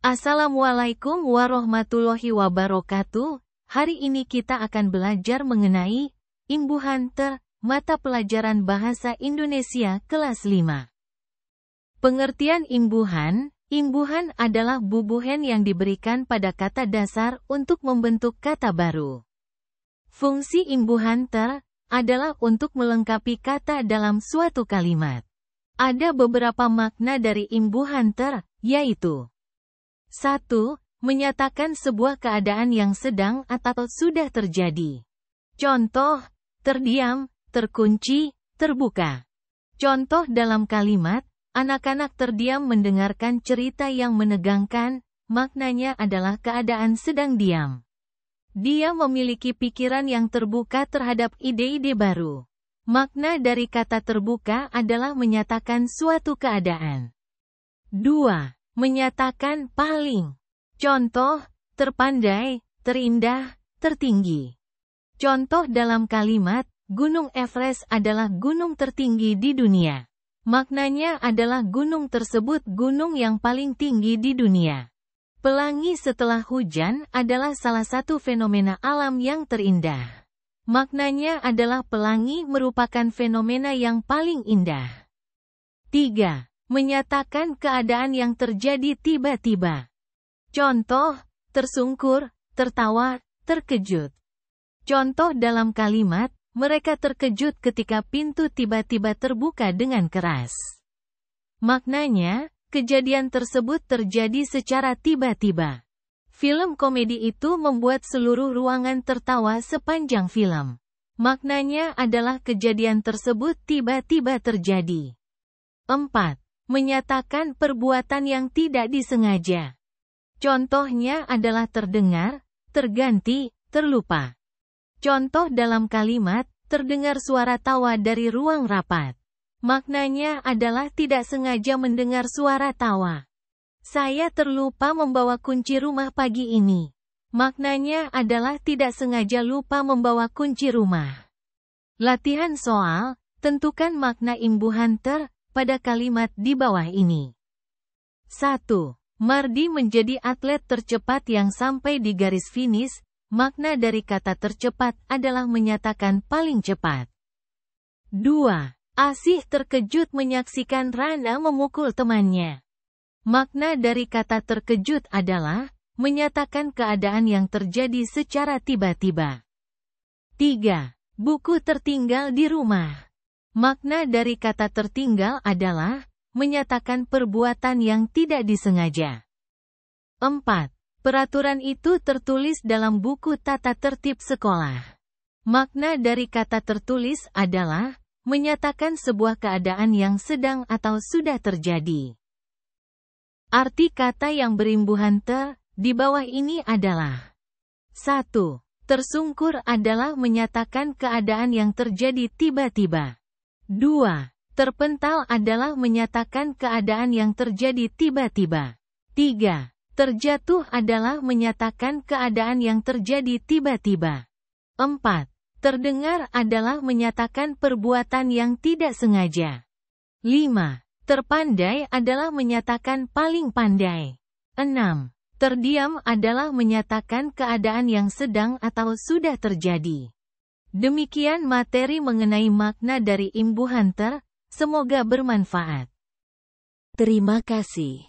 Assalamualaikum warahmatullahi wabarakatuh. Hari ini kita akan belajar mengenai imbuhan ter, mata pelajaran Bahasa Indonesia kelas 5. Pengertian imbuhan. Imbuhan adalah bubuhen yang diberikan pada kata dasar untuk membentuk kata baru. Fungsi imbuhan ter adalah untuk melengkapi kata dalam suatu kalimat. Ada beberapa makna dari imbuhan ter, yaitu 1. Menyatakan sebuah keadaan yang sedang atau sudah terjadi. Contoh, terdiam, terkunci, terbuka. Contoh dalam kalimat, anak-anak terdiam mendengarkan cerita yang menegangkan, maknanya adalah keadaan sedang diam. Dia memiliki pikiran yang terbuka terhadap ide-ide baru. Makna dari kata terbuka adalah menyatakan suatu keadaan. 2. Menyatakan paling. Contoh, terpandai, terindah, tertinggi. Contoh dalam kalimat, Gunung Everest adalah gunung tertinggi di dunia. Maknanya adalah gunung tersebut gunung yang paling tinggi di dunia. Pelangi setelah hujan adalah salah satu fenomena alam yang terindah. Maknanya adalah pelangi merupakan fenomena yang paling indah. 3. Menyatakan keadaan yang terjadi tiba-tiba. Contoh, tersungkur, tertawa, terkejut. Contoh dalam kalimat, mereka terkejut ketika pintu tiba-tiba terbuka dengan keras. Maknanya, kejadian tersebut terjadi secara tiba-tiba. Film komedi itu membuat seluruh ruangan tertawa sepanjang film. Maknanya adalah kejadian tersebut tiba-tiba terjadi. 4. Menyatakan perbuatan yang tidak disengaja. Contohnya adalah terdengar, terganti, terlupa. Contoh dalam kalimat, terdengar suara tawa dari ruang rapat. Maknanya adalah tidak sengaja mendengar suara tawa. Saya terlupa membawa kunci rumah pagi ini. Maknanya adalah tidak sengaja lupa membawa kunci rumah. Latihan soal, tentukan makna imbuhan ter pada kalimat di bawah ini. 1. Mardi menjadi atlet tercepat yang sampai di garis finish. Makna dari kata tercepat adalah menyatakan paling cepat. 2. Asih terkejut menyaksikan Rana memukul temannya. Makna dari kata terkejut adalah menyatakan keadaan yang terjadi secara tiba-tiba. 3. Buku tertinggal di rumah. Makna dari kata tertinggal adalah menyatakan perbuatan yang tidak disengaja. 4. Peraturan itu tertulis dalam buku tata tertib sekolah. Makna dari kata tertulis adalah menyatakan sebuah keadaan yang sedang atau sudah terjadi. Arti kata yang berimbuhan ter di bawah ini adalah 1. Tersungkur adalah menyatakan keadaan yang terjadi tiba-tiba. 2. Terpental adalah menyatakan keadaan yang terjadi tiba-tiba. 3. Terjatuh adalah menyatakan keadaan yang terjadi tiba-tiba. 4. Terdengar adalah menyatakan perbuatan yang tidak sengaja. 5. Terpandai adalah menyatakan paling pandai. 6. Terdiam adalah menyatakan keadaan yang sedang atau sudah terjadi. Demikian materi mengenai makna dari imbuhan ter, semoga bermanfaat. Terima kasih.